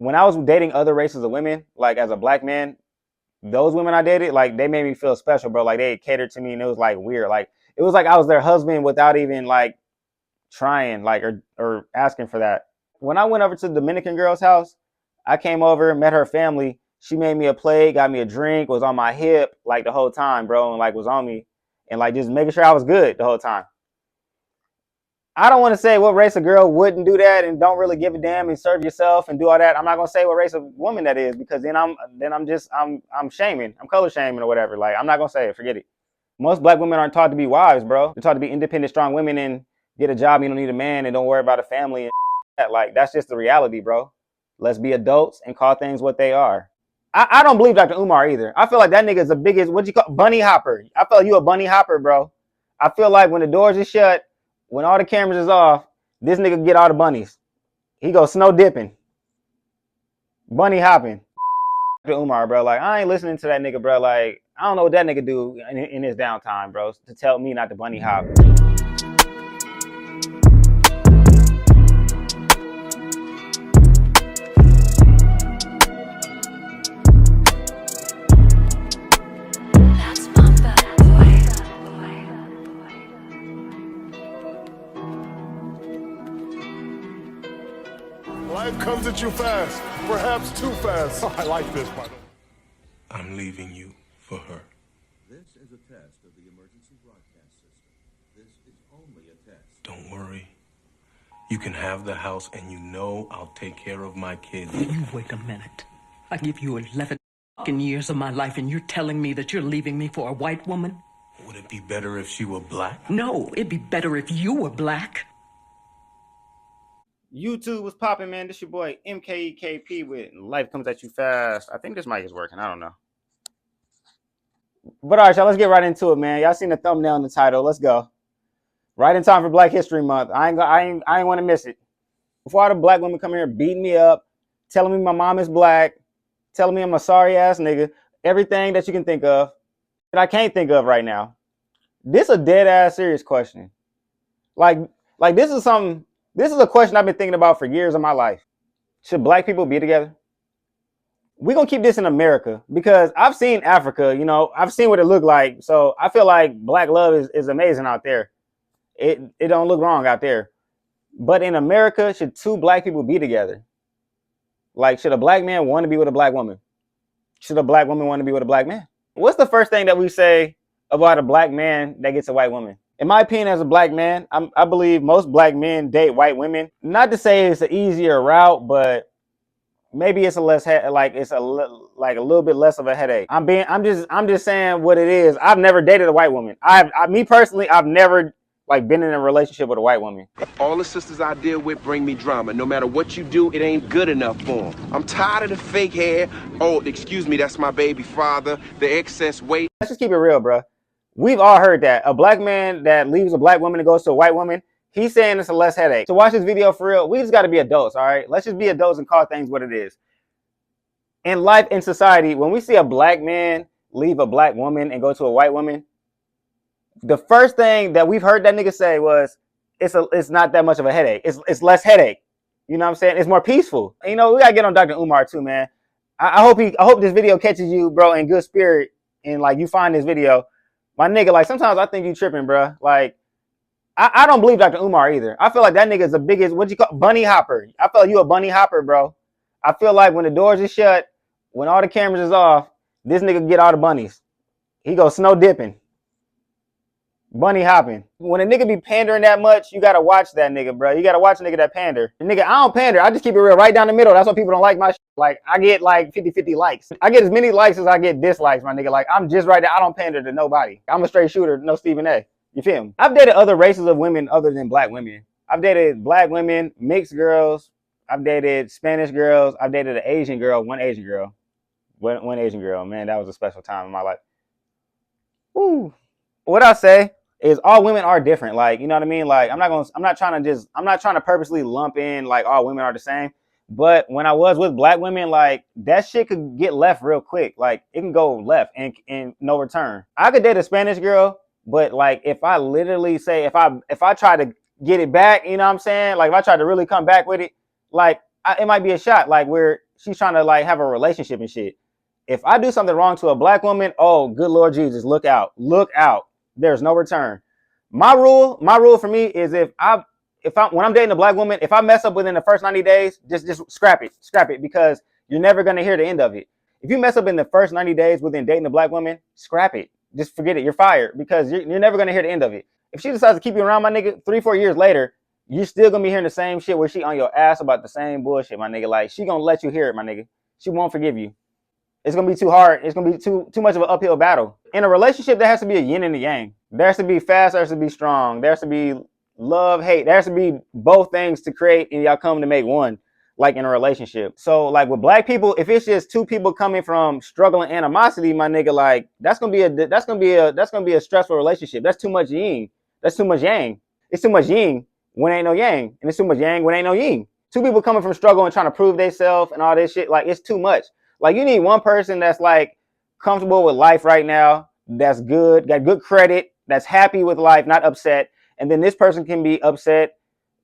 when I was dating other races of women, like as a black man, those women I dated, like they made me feel special, bro. Like they catered to me, and it was like weird. Like it was like I was their husband without even like trying, like or asking for that. When I went over to the Dominican girl's house, I came over, met her family. She made me a plate, got me a drink, was on my hip like the whole time, bro, and like was on me, and like just making sure I was good the whole time. I don't want to say what race of girl wouldn't do that and don't really give a damn and serve yourself and do all that. I'm not gonna say what race of woman that is because then I'm shaming. I'm color shaming or whatever. Like I'm not gonna say it. Forget it. Most black women aren't taught to be wives, bro. They're taught to be independent, strong women and get a job. You don't need a man and don't worry about a family and that. Like that's just the reality, bro. Let's be adults and call things what they are. I don't believe Dr. Umar either. I feel like that nigga's the biggest, what you call, bunny hopper. I feel like you a bunny hopper, bro. I feel like when the doors are shut, when all the cameras is off, this nigga get all the bunnies. He go snow dipping, bunny hopping. Dr. Umar, bro, like I ain't listening to that nigga, bro. Like I don't know what that nigga do in his downtime, bro, to tell me not to bunny hop. Life comes at you fast, perhaps too fast. I like this, by the way. I'm leaving you for her. This is a test of the emergency broadcast system. This is only a test. Don't worry. You can have the house, and you know I'll take care of my kids. You wait a minute. I give you 11 fucking years of my life, and you're telling me that you're leaving me for a white woman? Would it be better if she were black? No, it'd be better if you were black. YouTube was popping, man. This your boy MKEKP with Life Comes at You Fast. I think this mic is working. I don't know. But all right, y'all, let's get right into it, man. Y'all seen the thumbnail and the title. Let's go. Right in time for Black History Month. I ain't want to miss it. Before all the black women come here beating me up, telling me my mom is black, telling me I'm a sorry ass nigga, everything that you can think of that I can't think of right now. This is a dead ass serious question. Like this is something. This is a question I've been thinking about for years of my life. Should black people be together? We're going to keep this in America because I've seen Africa, you know, I've seen what it looked like. So I feel like black love is amazing out there. It don't look wrong out there. But in America, should two black people be together? Like, should a black man want to be with a black woman? Should a black woman want to be with a black man? What's the first thing that we say about a black man that gets a white woman? In my opinion, as a black man, I believe most black men date white women. Not to say it's an easier route, but maybe it's a less a little bit less of a headache. I'm just saying what it is. I've never dated a white woman. Me personally, I've never like been in a relationship with a white woman. All the sisters I deal with bring me drama. No matter what you do, it ain't good enough for them. I'm tired of the fake hair. Oh, excuse me, that's my baby father. The excess weight. Let's just keep it real, bro. We've all heard that. A black man that leaves a black woman and goes to a white woman, he's saying it's a less headache. To watch this video for real, we just got to be adults, all right? Let's just be adults and call things what it is. In life, in society, when we see a black man leave a black woman and go to a white woman, the first thing that we've heard that nigga say was, it's not that much of a headache. It's less headache. You know what I'm saying? It's more peaceful. And, you know, we got to get on Dr. Umar too, man. I hope this video catches you, bro, in good spirit and, like, you find this video. My nigga, like, sometimes I think you tripping, bro. Like, I don't believe Dr. Umar either. I feel like that nigga's the biggest, what you call, bunny hopper. I feel like you a bunny hopper, bro. I feel like when the doors are shut, when all the cameras is off, this nigga get all the bunnies. He go snow dipping. Bunny hopping. When a nigga be pandering that much, you gotta watch that nigga, bro. You gotta watch a nigga that pander. Nigga, I don't pander. I just keep it real right down the middle. That's why people don't like my shit. Like, I get like 50-50 likes. I get as many likes as I get dislikes, my nigga. Like, I'm just right there. I don't pander to nobody. I'm a straight shooter, no Stephen A. You feel me? I've dated other races of women other than black women. I've dated black women, mixed girls. I've dated Spanish girls. I've dated an Asian girl, one Asian girl. One Asian girl. Man, that was a special time in my life. Woo. What I say is all women are different. Like, you know what I mean? Like, I'm not trying to purposely lump in like all women are the same. But when I was with black women, like that shit could get left real quick. Like it can go left and no return. I could date a Spanish girl, but like if I literally say if I try to get it back, you know what I'm saying? Like if I try to really come back with it, like it might be a shot. Like where she's trying to like have a relationship and shit. If I do something wrong to a black woman, oh good Lord Jesus, look out. Look out. There's no return. My rule for me is if I when I'm dating a black woman, if I mess up within the first 90 days, just scrap it. Scrap it because you're never gonna hear the end of it. If you mess up in the first 90 days within dating a black woman, scrap it. Just forget it. You're fired because you're never gonna hear the end of it. If she decides to keep you around, my nigga, 3-4 years later, you're still gonna be hearing the same shit where she on your ass about the same bullshit, my nigga. Like she gonna let you hear it, my nigga. She won't forgive you. It's gonna be too hard. It's gonna be too much of an uphill battle. In a relationship, there has to be a yin and a yang. There has to be fast. There has to be strong. There has to be love, hate. There has to be both things to create, and y'all come to make one. Like in a relationship. So like with black people, if it's just two people coming from struggle and animosity, my nigga, like that's gonna be a stressful relationship. That's too much yin. That's too much yang. It's too much yin when ain't no yang, and it's too much yang when ain't no yin. Two people coming from struggle and trying to prove themselves and all this shit, like it's too much. Like you need one person that's like comfortable with life right now, that's good, got good credit, that's happy with life, not upset. And then this person can be upset,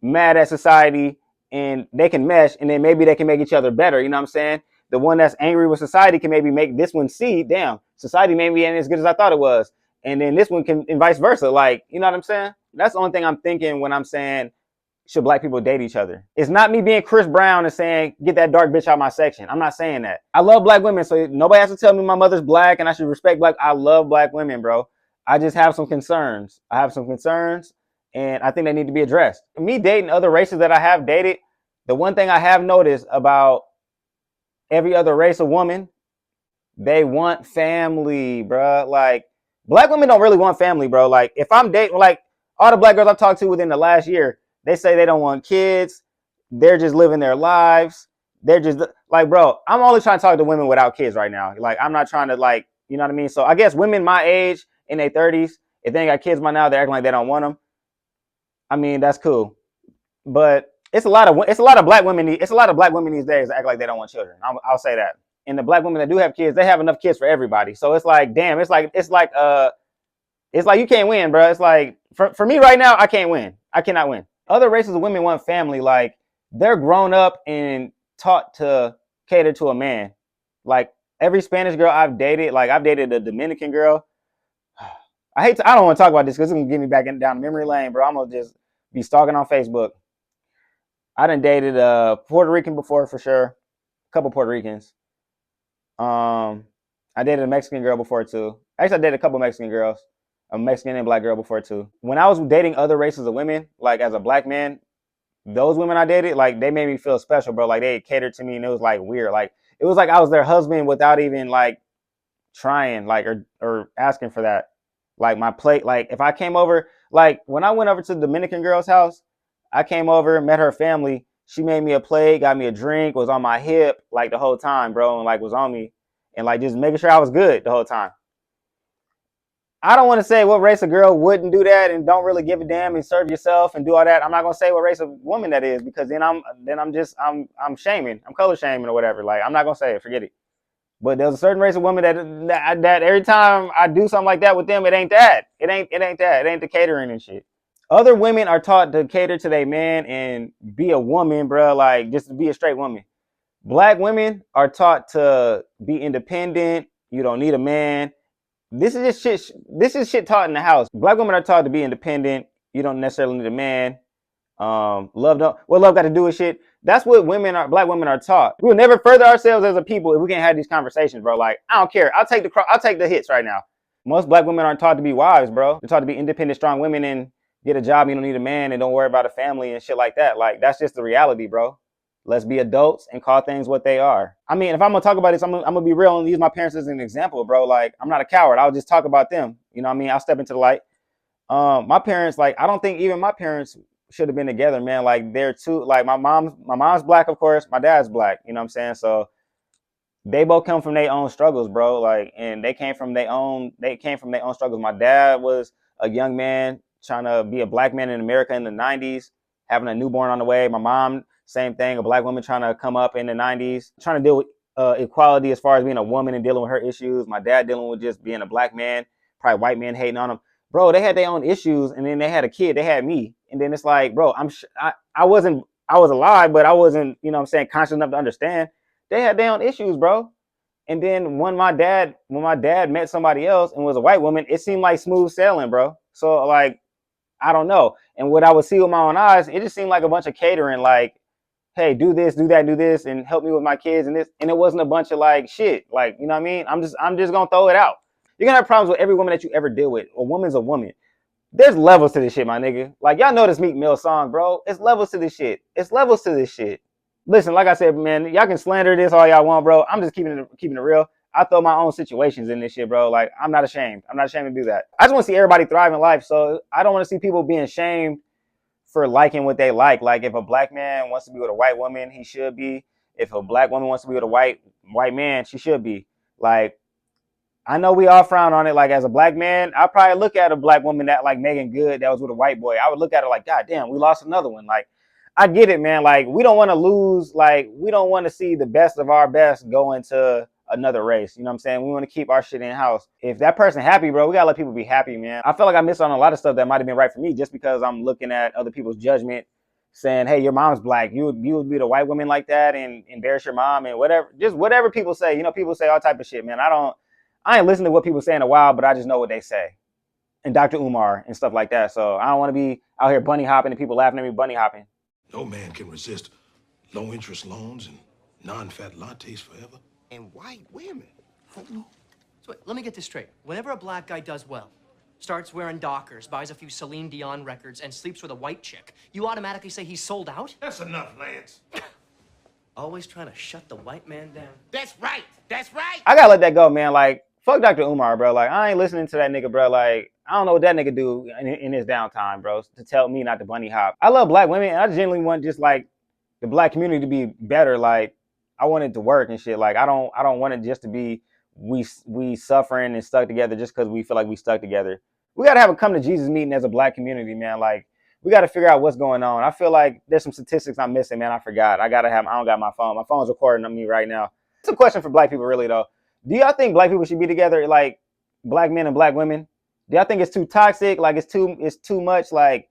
mad at society, and they can mesh, and then maybe they can make each other better. You know what I'm saying? The one that's angry with society can maybe make this one see, damn, society maybe ain't as good as I thought it was. And then this one can, and vice versa. Like, you know what I'm saying? That's the only thing I'm thinking when I'm saying, should black people date each other? It's not me being Chris Brown and saying, get that dark bitch out of my section. I'm not saying that. I love black women, so nobody has to tell me my mother's black and I should respect black. I love black women, bro. I just have some concerns. And I think they need to be addressed. Me dating other races that I have dated, the one thing I have noticed about every other race of woman, they want family, bro. Like black women don't really want family, bro. Like if I'm dating, like all the black girls I've talked to within the last year, they say they don't want kids. They're just living their lives. They're just like, bro, I'm only trying to talk to women without kids right now. Like I'm not trying to like, you know what I mean? So I guess women my age in their 30s, if they ain't got kids by now, they're acting like they don't want them. I mean, that's cool. But it's a lot of black women these days that act like they don't want children. I'll say that. And the black women that do have kids, they have enough kids for everybody. So it's like, damn, it's like you can't win, bro. It's like for me right now, I can't win. I cannot win. Other races of women want family. Like they're grown up and taught to cater to a man. Like every Spanish girl I've dated, like I've dated a Dominican girl. I don't want to talk about this because it's gonna get me back down memory lane, bro. I'm gonna just be stalking on Facebook. I done dated a Puerto Rican before for sure. A couple Puerto Ricans. I dated a Mexican girl before too. Actually, I dated a couple Mexican girls. A Mexican and black girl before too. When I was dating other races of women, like as a black man, those women I dated, like they made me feel special, bro. Like they catered to me and it was like weird. Like it was like I was their husband without even like trying, like or asking for that. Like my plate, like if I came over, like when I went over to the Dominican girl's house, I came over, met her family. She made me a plate, got me a drink, was on my hip like the whole time, bro, and like was on me and like just making sure I was good the whole time. I don't want to say what race of girl wouldn't do that and don't really give a damn and serve yourself and do all that. I'm not gonna say what race of woman that is because then I'm shaming, I'm color shaming or whatever. Like I'm not gonna say it, forget it. But there's a certain race of women that every time I do something like that with them, it ain't that. It ain't that. It ain't the catering and shit. Other women are taught to cater to their man and be a woman, bro. Like just to be a straight woman. Black women are taught to be independent. You don't need a man. This is just shit. This is shit taught in the house. Black women are taught to be independent. You don't necessarily need a man. Love don't. What love got to do with shit? That's what black women are taught. We will never further ourselves as a people if we can't have these conversations, bro. Like I don't care. I'll take the hits right now. Most black women aren't taught to be wives, bro. They're taught to be independent, strong women and get a job. You don't need a man and don't worry about a family and shit like that. Like that's just the reality, bro. Let's be adults and call things what they are. I mean, if I'm gonna talk about this, I'm gonna be real and use my parents as an example, bro. Like I'm not a coward. I'll just talk about them. You know what I mean? I'll step into the light. My parents, like I don't think even my parents should have been together, man. Like they're two, like my mom's black, of course. My dad's black. You know what I'm saying? So they both come from their own struggles, bro. Like, and they came from their own struggles. My dad was a young man trying to be a black man in America in the 90s, having a newborn on the way. My mom, same thing, a black woman trying to come up in the 90s, trying to deal with equality as far as being a woman and dealing with her issues. My dad dealing with just being a black man, probably white men hating on him. Bro, they had their own issues, and then they had a kid. They had me, and then it's like, bro, I was alive, but I wasn't, you know what I'm saying, conscious enough to understand. They had their own issues, bro. And then when my dad met somebody else and was a white woman, it seemed like smooth sailing, bro. So like, I don't know. And what I would see with my own eyes, it just seemed like a bunch of catering, like, hey, do this, do that, do this, and help me with my kids and this. And it wasn't a bunch of like shit. Like, you know what I mean? I'm just gonna throw it out. You're gonna have problems with every woman that you ever deal with. A woman's a woman. There's levels to this shit, my nigga. Like, y'all know this Meek Mill song, bro. It's levels to this shit. It's levels to this shit. Listen, like I said, man, y'all can slander this all y'all want, bro. I'm just keeping it real. I throw my own situations in this shit, bro. Like, I'm not ashamed. I'm not ashamed to do that. I just want to see everybody thrive in life. So I don't want to see people being shamed for liking what they like. Like, if a black man wants to be with a white woman, he should be. If a black woman wants to be with a white man, she should be. Like, I know we all frown on it. Like, as a black man, I probably look at a black woman that like Megan Good that was with a white boy. I would look at her like, God damn, we lost another one. Like, I get it, man. Like, we don't want to lose. Like, we don't want to see the best of our best go into another race. You know what I'm saying? We want to keep our shit in house. If that person happy, bro, we gotta let people be happy, man. I feel like I missed on a lot of stuff that might have been right for me just because I'm looking at other people's judgment, saying, hey, your mom's black. You would be the white woman like that and embarrass your mom and whatever. Just whatever people say. You know, people say all type of shit, man. I ain't listened to what people say in a while, but I just know what they say. And Dr. Umar and stuff like that. So I don't want to be out here bunny hopping and people laughing at me bunny hopping. No man can resist low interest loans and non-fat lattes forever. And white women. So wait, let me get this straight. Whenever a black guy does well, starts wearing Dockers, buys a few Celine Dion records, and sleeps with a white chick, you automatically say he's sold out? That's enough, Lance. Always trying to shut the white man down. That's right. That's right. I gotta let that go, man. Like, fuck Dr. Umar, bro. Like, I ain't listening to that nigga, bro. Like, I don't know what that nigga do in his downtime, bro, to tell me not to bunny hop. I love black women, and I genuinely want just like the black community to be better. Like, I want it to work and shit. Like, I don't want it just to be we suffering and stuck together just because we feel like we stuck together. We gotta have a come to Jesus meeting as a black community, man. Like, we gotta figure out what's going on. I feel like there's some statistics I'm missing, man. I forgot. I don't got my phone. My phone's recording on me right now. It's a question for black people, really though. Do y'all think black people should be together, like black men and black women? Do y'all think it's too toxic? Like, it's too much like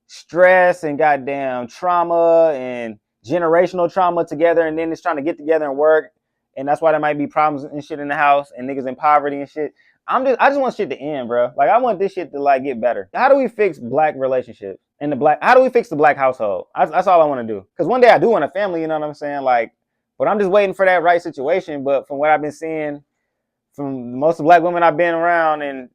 stress and goddamn trauma and generational trauma together, and then it's trying to get together and work, and that's why there might be problems and shit in the house and niggas in poverty and shit. I just want shit to end, bro. Like, I want this shit to like get better. How do we fix black relationships and how do we fix the black household? That's all I want to do. Because one day I do want a family, you know what I'm saying? Like, but I'm just waiting for that right situation. But from what I've been seeing from most of the black women I've been around and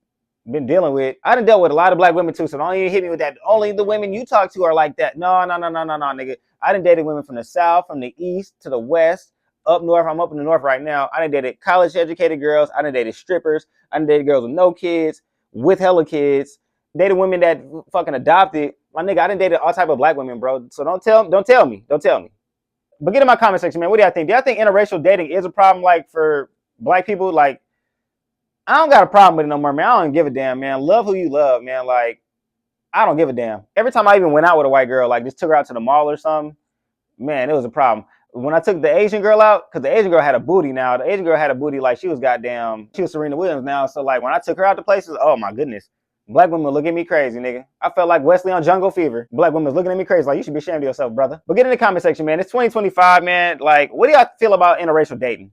been dealing with, I done dealt with a lot of black women too. So don't even hit me with that. Only the women you talk to are like that. No, nigga. I done dated women from the South, from the East to the West, up north. I'm up in the North right now. I done dated college educated girls. I done dated strippers. I done dated girls with no kids, with hella kids. Dated women that fucking adopted. My nigga, I done dated all type of black women, bro. So don't tell me. But get in my comment section, man. What do y'all think? Do y'all think interracial dating is a problem, like, for black people? Like, I don't got a problem with it no more, man. I don't give a damn, man. Love who you love, man. Like, I don't give a damn. Every time I even went out with a white girl, like, just took her out to the mall or something, man, it was a problem. When I took the Asian girl out, because the Asian girl had a booty now. The Asian girl had a booty like she was Serena Williams now. So, like, when I took her out to places, oh, my goodness. Black women look at me crazy, nigga. I felt like Wesley on Jungle Fever. Black women was looking at me crazy, like, you should be ashamed of yourself, brother. But get in the comment section, man. It's 2025, man. Like, what do y'all feel about interracial dating?